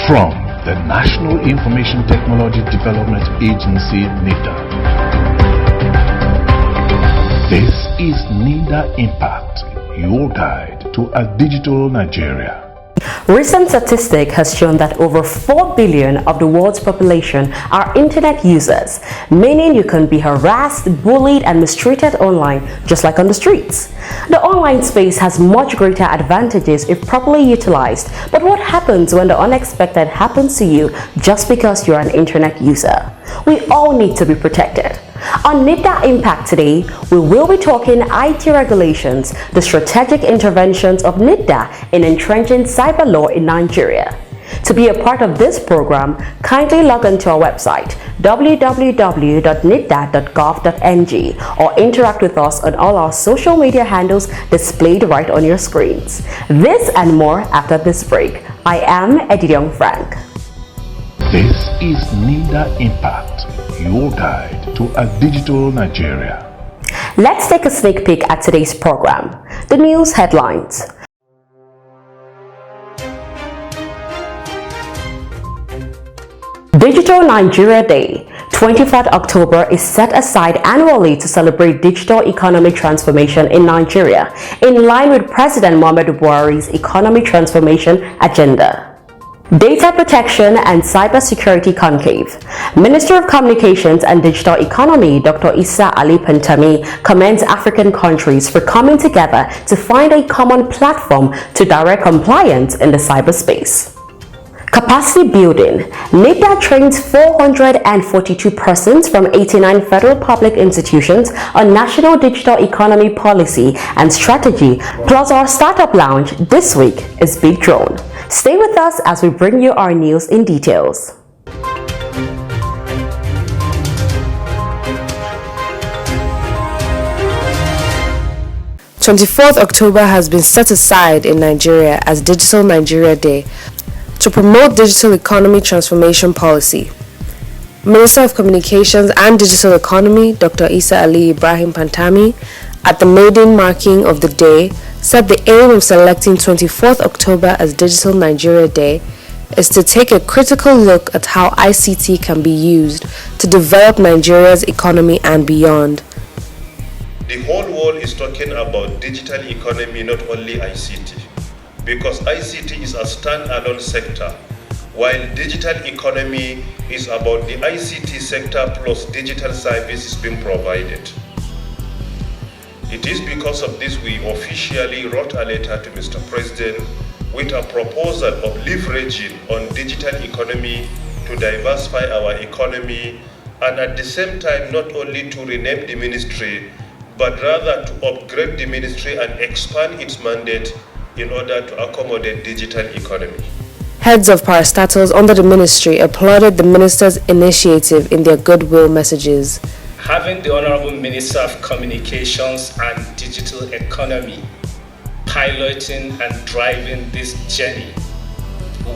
From the National Information Technology Development Agency, NITDA. This is NITDA Impact, your guide to a digital Nigeria. Recent statistic has shown that over 4 billion of the world's population are internet users, meaning you can be harassed, bullied, and mistreated online just like on the streets. The online space has much greater advantages if properly utilized, but what happens when the unexpected happens to you just because you're an internet user? We all need to be protected. On NITDA Impact today, we will be talking IT regulations, the strategic interventions of NITDA in entrenching cyber law in Nigeria. To be a part of this program, kindly log on to our website www.nitda.gov.ng or interact with us on all our social media handles displayed right on your screens. This and more after this break. I am Edidiong Frank. This is NITDA Impact, your guide to a digital Nigeria. Let's take a sneak peek at today's program. The news headlines. Digital Nigeria Day, 24th October, is set aside annually to celebrate digital economic transformation in Nigeria, in line with President Muhammadu Buhari's economic transformation agenda. Data Protection and Cybersecurity Conclave. Minister of Communications and Digital Economy, Dr. Issa Ali Pantami, commends African countries for coming together to find a common platform to direct compliance in the cyberspace. Capacity building. NITDA trains 442 persons from 89 federal public institutions on national digital economy policy and strategy, plus our startup lounge this week is Big Drone. Stay with us as we bring you our news in details. October has been set aside in Nigeria as Digital Nigeria Day to promote digital economy transformation policy. Minister of Communications and Digital Economy, Dr. Issa Ali Ibrahim Pantami, at the maiden marking of the day, said the aim of selecting 24th October as Digital Nigeria Day is to take a critical look at how ICT can be used to develop Nigeria's economy and beyond. The whole world is talking about digital economy, not only ICT, because ICT is a standalone sector, while digital economy is about the ICT sector plus digital services being provided. It is because of this we officially wrote a letter to Mr. President with a proposal of leveraging on digital economy to diversify our economy, and at the same time not only to rename the ministry, but rather to upgrade the ministry and expand its mandate in order to accommodate digital economy. Heads of parastatals under the ministry applauded the minister's initiative in their goodwill messages. Having the Honorable Minister of Communications and Digital Economy piloting and driving this journey,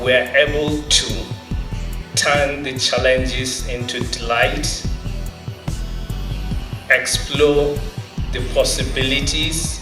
we are able to turn the challenges into delight, explore the possibilities,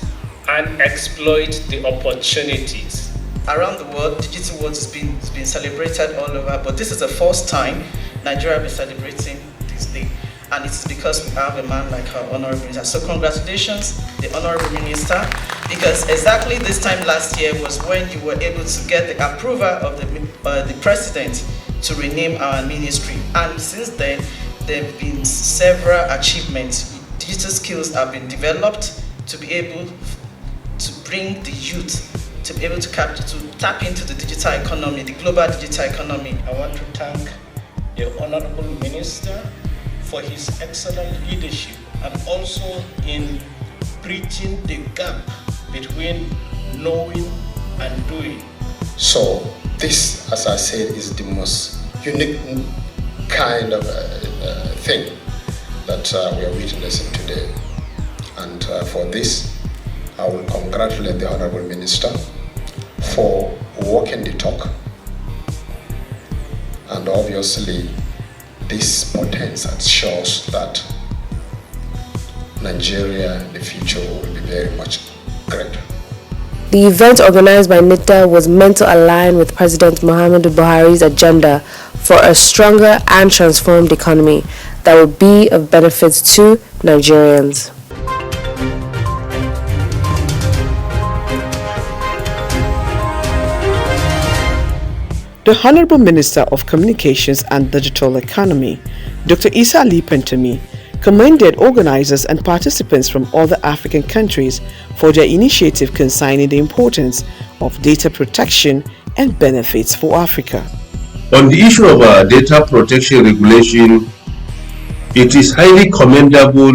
and exploit the opportunities. Around the world, digital world has been celebrated all over, but this is the first time Nigeria will be celebrating this day. And it's because we have a man like our Honorable Minister. So congratulations, the Honorable Minister, because exactly this time last year was when you were able to get the approval of the President to rename our ministry. And since then, there have been several achievements. Digital skills have been developed to be able to bring the youth to be able to tap into the digital economy, the global digital economy. I want to thank the Honorable Minister for his excellent leadership and also in bridging the gap between knowing and doing. So this, as I said, is the most unique kind of thing that we are witnessing today. And for this, I will congratulate the Honorable Minister for walking the talk. And obviously, this portends and shows that Nigeria in the future will be very much greater. The event organized by NITDA was meant to align with President Muhammadu Buhari's agenda for a stronger and transformed economy that will be of benefit to Nigerians. The Honorable Minister of Communications and Digital Economy, Dr. Isa Ali Pentami, commended organizers and participants from other African countries for their initiative concerning the importance of data protection and benefits for Africa. On the issue of data protection regulation, it is highly commendable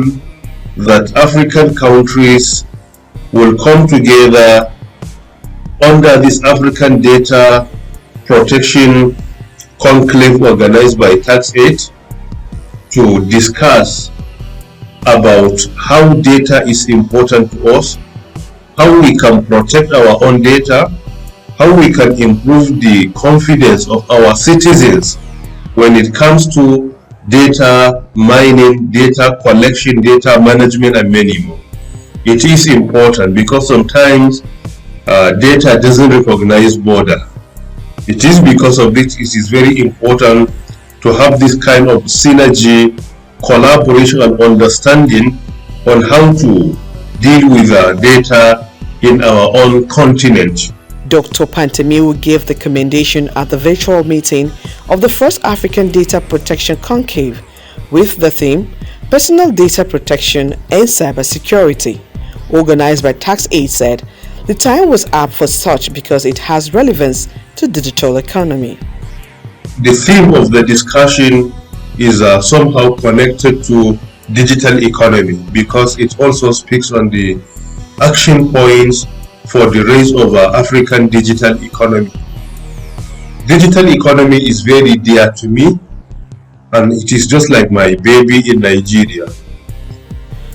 that African countries will come together under this African Data Protection Conclave organized by Tax8 to discuss about how data is important to us, how we can protect our own data, how we can improve the confidence of our citizens when it comes to data mining, data collection, data management, and many more. It is important because sometimes data doesn't recognize border. It is because of this it is very important to have this kind of synergy, collaboration, and understanding on how to deal with data in our own continent. Dr. Pantemiu gave the commendation at the virtual meeting of the first African Data Protection Conclave with the theme Personal Data Protection and Cybersecurity. Organized by Tax8 said the time was apt for such because it has relevance to digital economy. The theme of the discussion is somehow connected to digital economy because it also speaks on the action points for the rise of African digital economy. Digital economy is very dear to me, and it is just like my baby in Nigeria.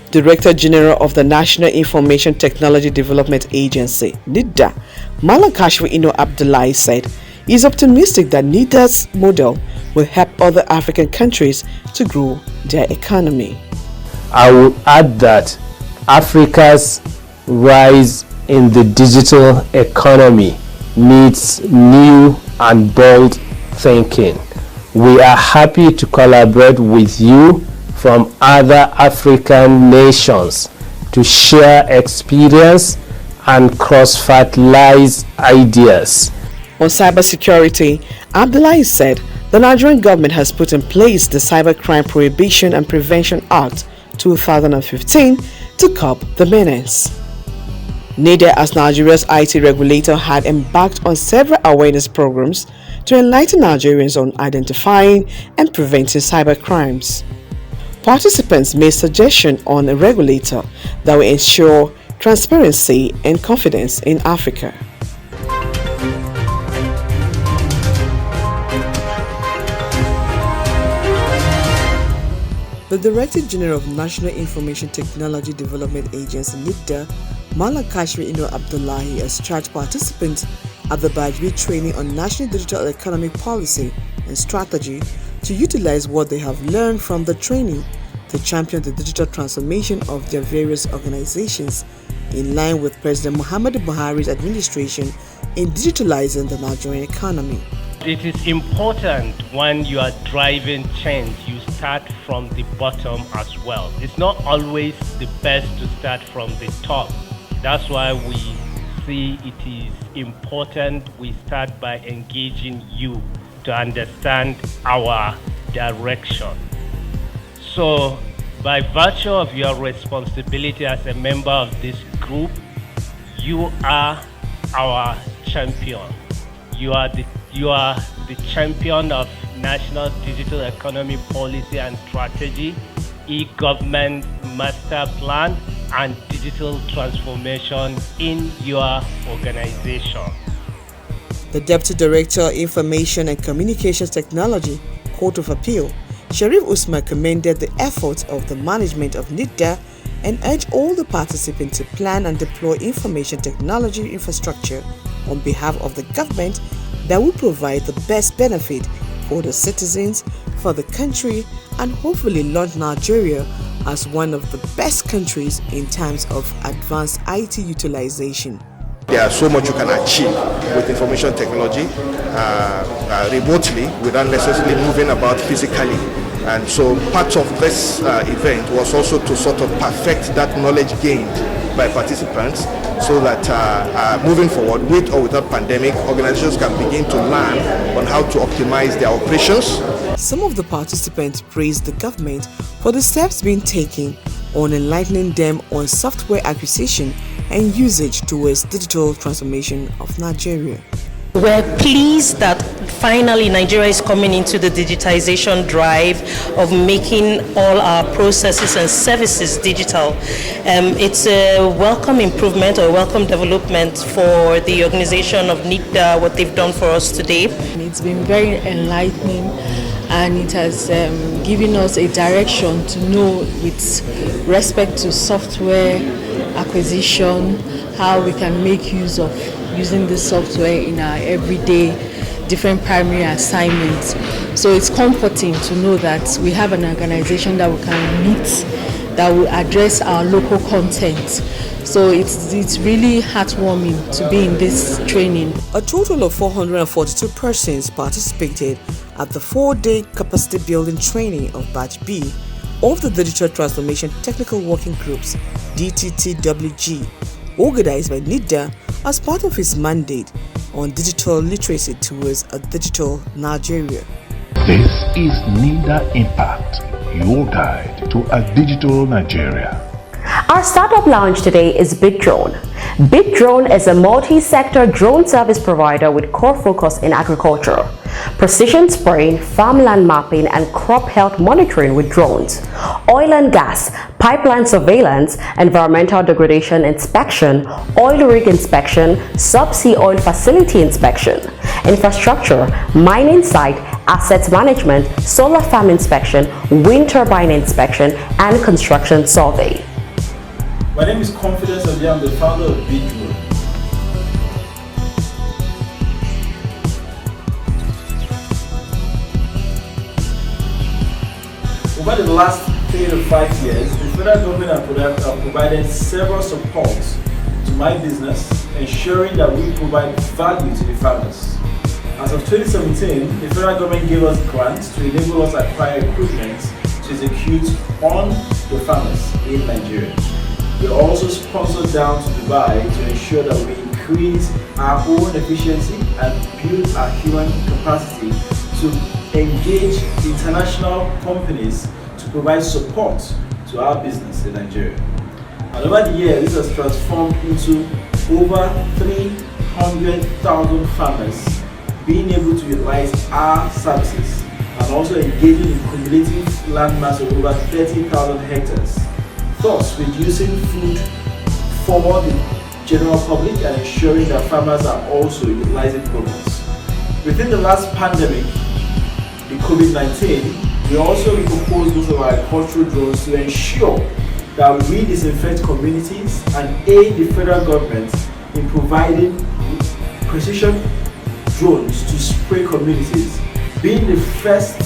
Director General of the National Information Technology Development Agency, NITDA, Malam Kashfi Ino Abdullahi said he is optimistic that NITDA's model will help other African countries to grow their economy. I will add that Africa's rise in the digital economy needs new and bold thinking. We are happy to collaborate with you from other African nations to share experience and cross-fertilize ideas. On cybersecurity, Abdullahi said the Nigerian government has put in place the Cybercrime Prohibition and Prevention Act 2015 to curb the menace. NITDA, as Nigeria's IT regulator, had embarked on several awareness programs to enlighten Nigerians on identifying and preventing cybercrimes. Participants made suggestions on a regulator that will ensure transparency and confidence in Africa. The Director General of National Information Technology Development Agency, NITDA, Malam Kashfi Ino Abdullahi, has charged participants at the Bajbi training on National Digital Economic Policy and Strategy to utilize what they have learned from the training to champion the digital transformation of their various organizations in line with President Muhammadu Buhari's administration in digitalizing the Nigerian economy. It is important when you are driving change, you start from the bottom as well. It's not always the best to start from the top. That's why we see it is important we start by engaging you to understand our direction. So, by virtue of your responsibility as a member of this group, you are our champion. You are the champion of National Digital Economy Policy and Strategy, e-government master plan, and digital transformation in your organization. The Deputy Director, Information and Communications Technology, Court of Appeal, Sharif Usman, commended the efforts of the management of NITDA and urged all the participants to plan and deploy information technology infrastructure on behalf of the government that will provide the best benefit for the citizens, for the country, and hopefully launch Nigeria as one of the best countries in terms of advanced IT utilization. There's so much you can achieve with information technology remotely without necessarily moving about physically. And so part of this event was also to sort of perfect that knowledge gained by participants so that moving forward, with or without pandemic, organizations can begin to learn on how to optimize their operations. Some of the participants praised the government for the steps being taken on enlightening them on software acquisition and usage towards digital transformation of Nigeria. We're pleased that finally Nigeria is coming into the digitization drive of making all our processes and services digital. It's a welcome improvement or welcome development for the organization of NITDA, what they've done for us today. It's been very enlightening, and it has given us a direction to know with respect to software acquisition, how we can make use of using this software in our everyday different primary assignments. So it's comforting to know that we have an organization that we can meet that will address our local content. So it's really heartwarming to be in this training. A total of 442 persons participated at the 4-day capacity building training of Batch B of the Digital Transformation Technical Working Groups (DTTWG), organized by NITDA as part of its mandate on digital literacy towards a digital Nigeria. This is NITDA Impact, your guide to a digital Nigeria. Our startup launch today is BitDrone. BitDrone is a multi-sector drone service provider with core focus in agriculture, precision spraying, farmland mapping, and crop health monitoring with drones, oil and gas, pipeline surveillance, environmental degradation inspection, oil rig inspection, subsea oil facility inspection, infrastructure, mining site, asset management, solar farm inspection, wind turbine inspection, and construction survey. My name is Confidence Odia. I'm the founder of BitDrone. Over the last 3 to 5 years, the federal government have provided several supports to my business, ensuring that we provide value to the farmers. As of 2017, the federal government gave us grants to enable us to acquire equipment to execute on the farmers in Nigeria. We also sponsored down to Dubai to ensure that we increase our own efficiency and build our human capacity to engage international companies to provide support to our business in Nigeria. And over the years, this has transformed into over 300,000 farmers being able to utilize our services and also engaging in cumulative land mass of over 30,000 hectares, thus reducing food for the general public and ensuring that farmers are also utilizing products. Within the last pandemic, the COVID-19, we also proposed most of our agricultural drones to ensure that we disinfect communities and aid the federal government in providing precision drones to spray communities, being the first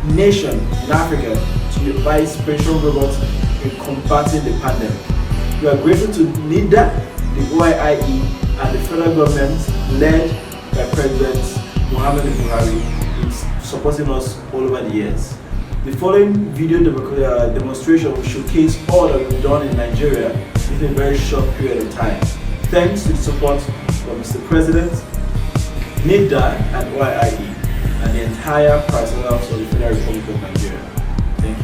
nation in Africa to utilize special robots in combating the pandemic. We are grateful to NITDA, the OIIE, and the federal government led by President Muhammadu Buhari in supporting us all over the years. The following video demonstration will showcase all that we've done in Nigeria within a very short period of time. Thanks to the support from Mr. President, NITDA and OIIE, and the entire personnel of the Federal Republic of Nigeria. Thank you.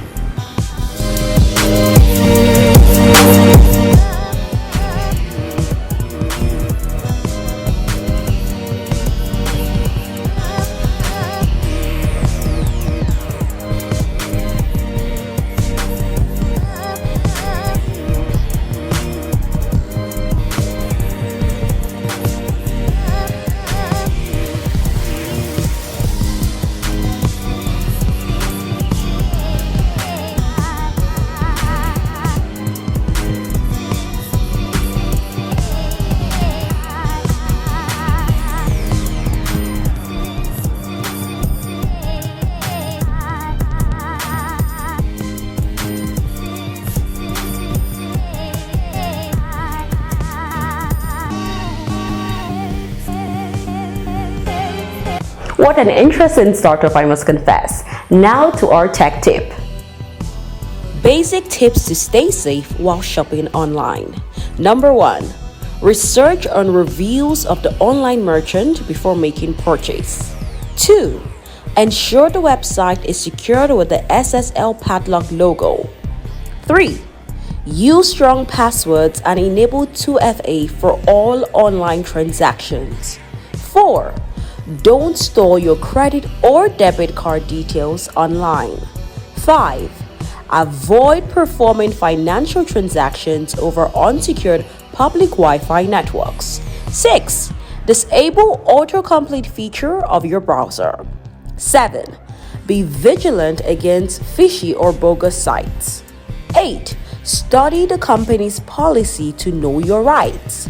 What an interesting startup, I must confess. Now to our tech tip. Basic tips to stay safe while shopping online. Number 1. Research on reviews of the online merchant before making purchase. 2. Ensure the website is secured with the SSL padlock logo. 3. Use strong passwords and enable 2FA for all online transactions. 4. Don't store your credit or debit card details online. 5. Avoid performing financial transactions over unsecured public Wi-Fi networks. 6. Disable autocomplete feature of your browser. 7. Be vigilant against fishy or bogus sites. 8. Study the company's policy to know your rights.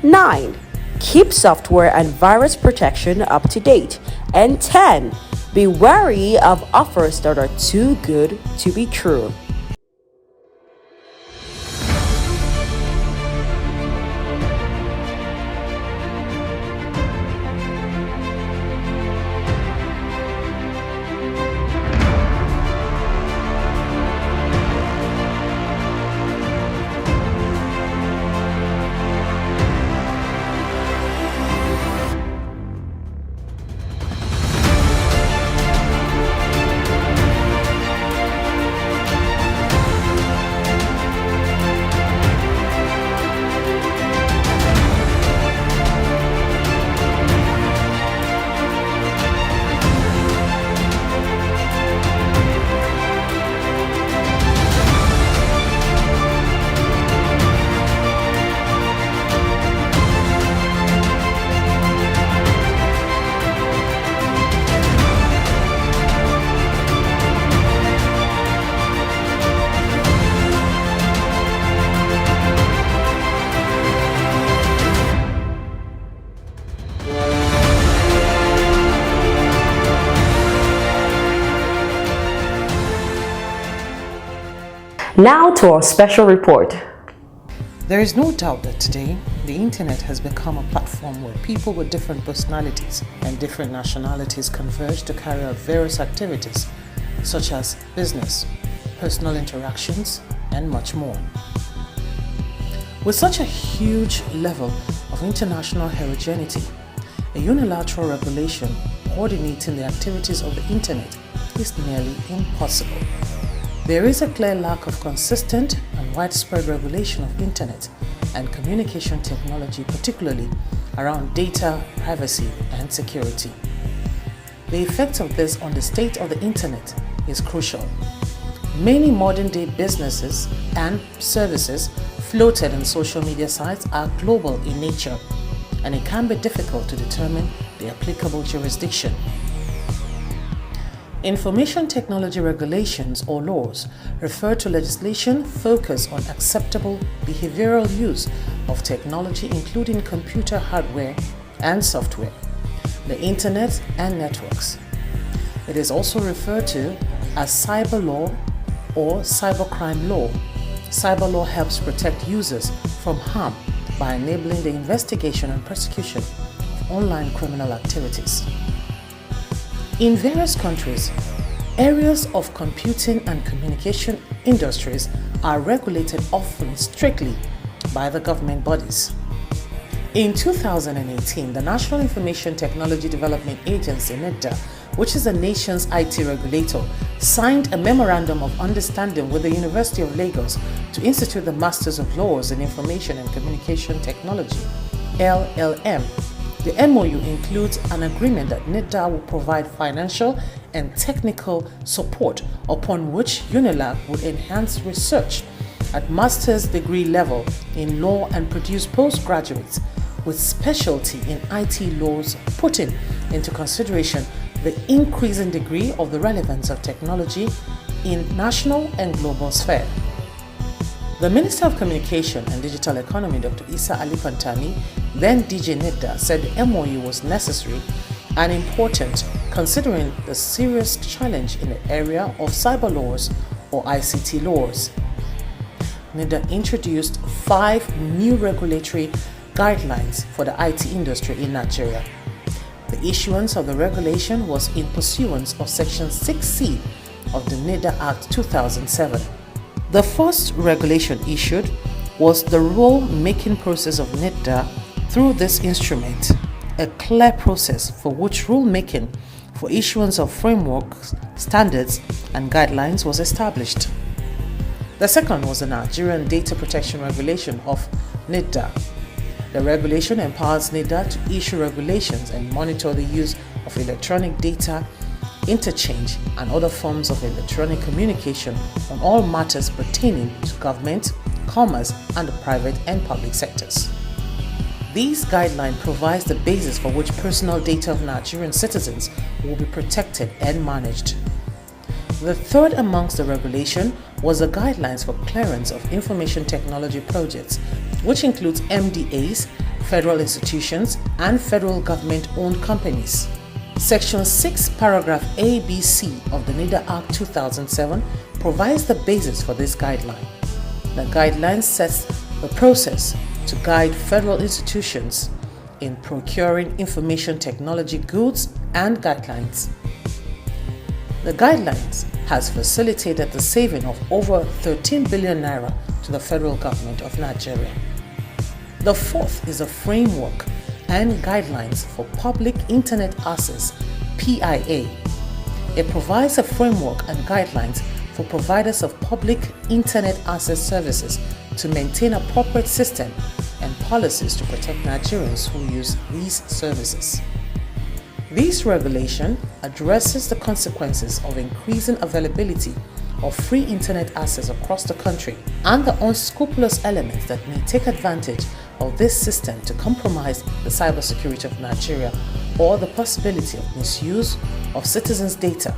9. Keep software and virus protection up to date. And 10. Be wary of offers that are too good to be true. Now to our special report. There is no doubt that today, the internet has become a platform where people with different personalities and different nationalities converge to carry out various activities, such as business, personal interactions, and much more. With such a huge level of international heterogeneity, a unilateral regulation coordinating the activities of the internet is nearly impossible. There is a clear lack of consistent and widespread regulation of internet and communication technology, particularly around data, privacy, and security. The effect of this on the state of the internet is crucial. Many modern-day businesses and services floated on social media sites are global in nature, and it can be difficult to determine the applicable jurisdiction. Information technology regulations or laws refer to legislation focused on acceptable behavioral use of technology, including computer hardware and software, the internet and networks. It is also referred to as cyber law or cybercrime law. Cyber law helps protect users from harm by enabling the investigation and prosecution of online criminal activities. In various countries, areas of computing and communication industries are regulated often strictly by the government bodies. In 2018, the National Information Technology Development Agency, NITDA, which is the nation's IT regulator, signed a Memorandum of Understanding with the University of Lagos to institute the Masters of Laws in Information and Communication Technology, LLM. The MOU includes an agreement that NITDA will provide financial and technical support, upon which UNILAG would enhance research at master's degree level in law and produce postgraduates with specialty in IT laws, putting into consideration the increasing degree of the relevance of technology in national and global sphere. The Minister of Communication and Digital Economy, Dr. Isa Ali Pantami, then DG NITDA, said the MOU was necessary and important considering the serious challenge in the area of cyber laws or ICT laws. NITDA introduced 5 new regulatory guidelines for the IT industry in Nigeria. The issuance of the regulation was in pursuance of Section 6C of the NITDA Act 2007. The first regulation issued was the rule-making process of NITDA through this instrument, a clear process for which rule-making for issuance of frameworks, standards, and guidelines was established. The second was the Nigerian Data Protection Regulation of NITDA. The regulation empowers NITDA to issue regulations and monitor the use of electronic data, interchange, and other forms of electronic communication on all matters pertaining to government, commerce, and the private and public sectors. These guidelines provide the basis for which personal data of Nigerian citizens will be protected and managed. The third amongst the regulation was the guidelines for clearance of information technology projects, which includes MDAs, federal institutions, and federal government-owned companies. Section 6, paragraph ABC of the NITDA Act 2007 provides the basis for this guideline. The guideline sets the process to guide federal institutions in procuring information technology goods and guidelines. The guidelines has facilitated the saving of over 13 billion naira to the federal government of Nigeria. The fourth is a framework and guidelines for public internet access, PIA. It provides a framework and guidelines for providers of public internet access services to maintain appropriate system and policies to protect Nigerians who use these services. This regulation addresses the consequences of increasing availability of free internet access across the country and the unscrupulous elements that may take advantage of this system to compromise the cybersecurity of Nigeria or the possibility of misuse of citizens' data.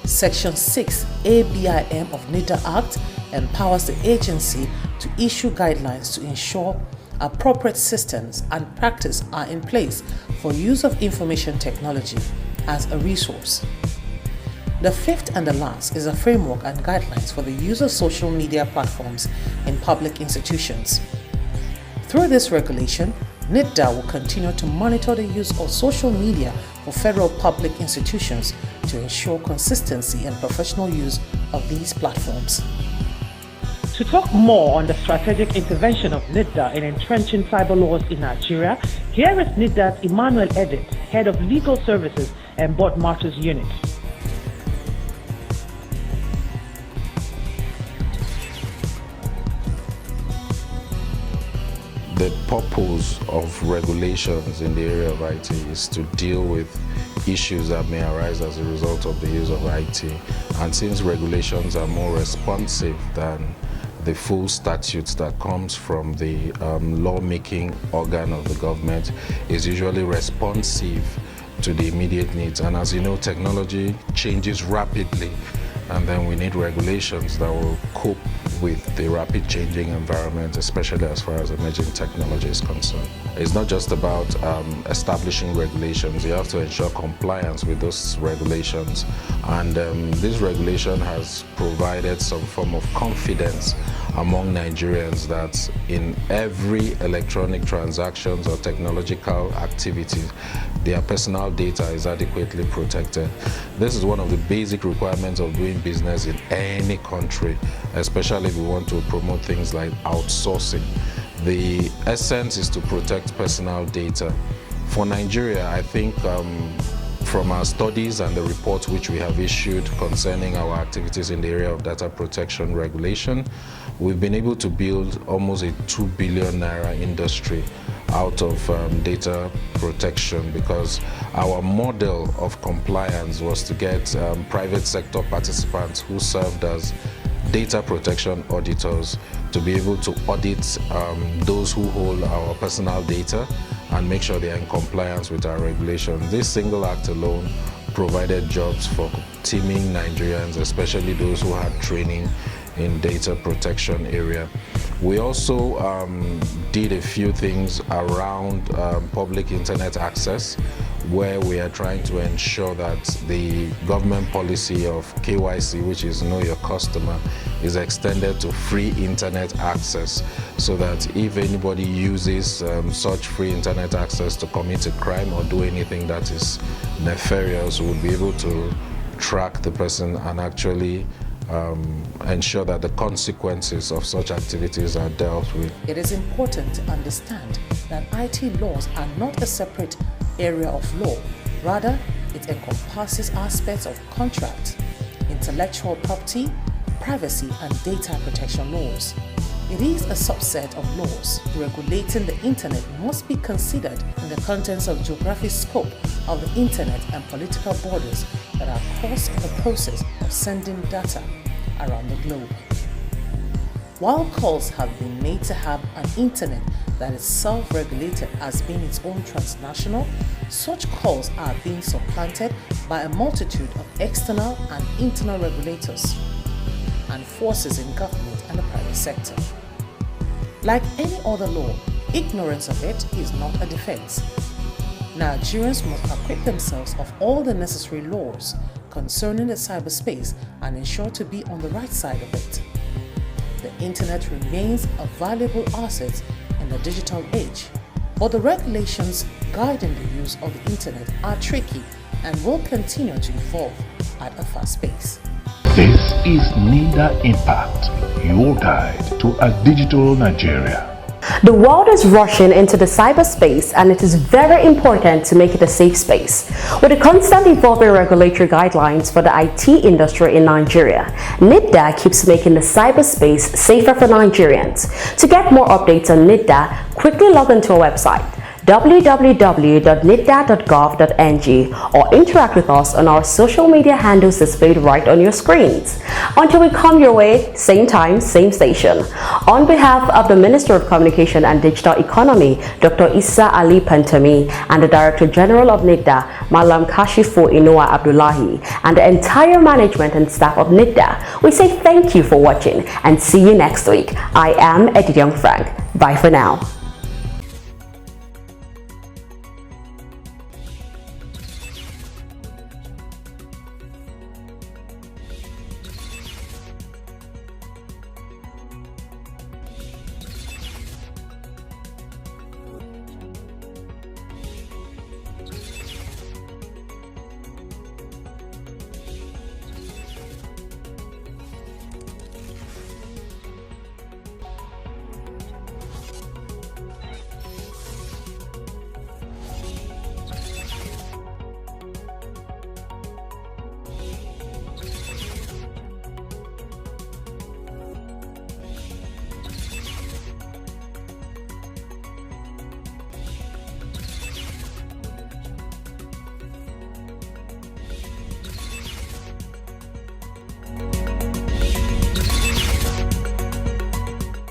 Section 6 ABIM of NITDA Act empowers the agency to issue guidelines to ensure appropriate systems and practice are in place for use of information technology as a resource. The fifth and the last is a framework and guidelines for the use of social media platforms in public institutions. Through this regulation, NITDA will continue to monitor the use of social media for federal public institutions to ensure consistency and professional use of these platforms. To talk more on the strategic intervention of NITDA in entrenching cyber laws in Nigeria, here is NITDA's Emmanuel Edit, Head of Legal Services and Board Matters Unit. The purpose of regulations in the area of IT is to deal with issues that may arise as a result of the use of IT. And since regulations are more responsive than the full statutes that comes from the lawmaking organ of the government, is usually responsive to the immediate needs. And as you know, technology changes rapidly, and then we need regulations that will cope with the rapid changing environment, especially as far as emerging technology is concerned. It's not just about establishing regulations. You have to ensure compliance with those regulations. And this regulation has provided some form of confidence among Nigerians that in every electronic transactions or technological activities, their personal data is adequately protected. This is one of the basic requirements of doing business in any country, especially if we want to promote things like outsourcing. The essence is to protect personal data. For Nigeria, I think from our studies and the reports which we have issued concerning our activities in the area of data protection regulation, we've been able to build almost a 2 billion naira industry out of data protection, because our model of compliance was to get private sector participants who served as data protection auditors to be able to audit those who hold our personal data and make sure they are in compliance with our regulations. This single act alone provided jobs for teeming Nigerians, especially those who had training in data protection area. We also did a few things around public internet access. where we are trying to ensure that the government policy of KYC, which is Know Your Customer, is extended to free internet access, so that if anybody uses such free internet access to commit a crime or do anything that is nefarious, we'll be able to track the person and actually ensure that the consequences of such activities are dealt with. It is important to understand that IT laws are not a separate area of law. Rather, it encompasses aspects of contract, intellectual property, privacy, and data protection laws. It is a subset of laws. Regulating the internet must be considered in the contents of geographic scope of the internet and political borders that are caused in the process of sending data around the globe. While calls have been made to have an internet that is self-regulated as being its own transnational, such calls are being supplanted by a multitude of external and internal regulators and forces in government and the private sector. Like any other law, ignorance of it is not a defense. Nigerians must acquit themselves of all the necessary laws concerning the cyberspace and ensure to be on the right side of it. The internet remains a valuable asset in the digital age, but the regulations guiding the use of the internet are tricky and will continue to evolve at a fast pace. This is NITDA Impact, your guide to a digital Nigeria. The world is rushing into the cyberspace, and it is very important to make it a safe space. With the constant evolving regulatory guidelines for the IT industry in Nigeria, NITDA keeps making the cyberspace safer for Nigerians. To get more updates on NITDA, quickly log into our website www.nitda.gov.ng or interact with us on our social media handles displayed right on your screens. Until we come your way, same time, same station. On behalf of the Minister of Communication and Digital Economy, Dr. Issa Ali Pantami, and the Director General of NITDA, Malam Kashifu Inua Abdullahi, and the entire management and staff of NITDA, we say thank you for watching and see you next week. I am Edith Young Frank. Bye for now.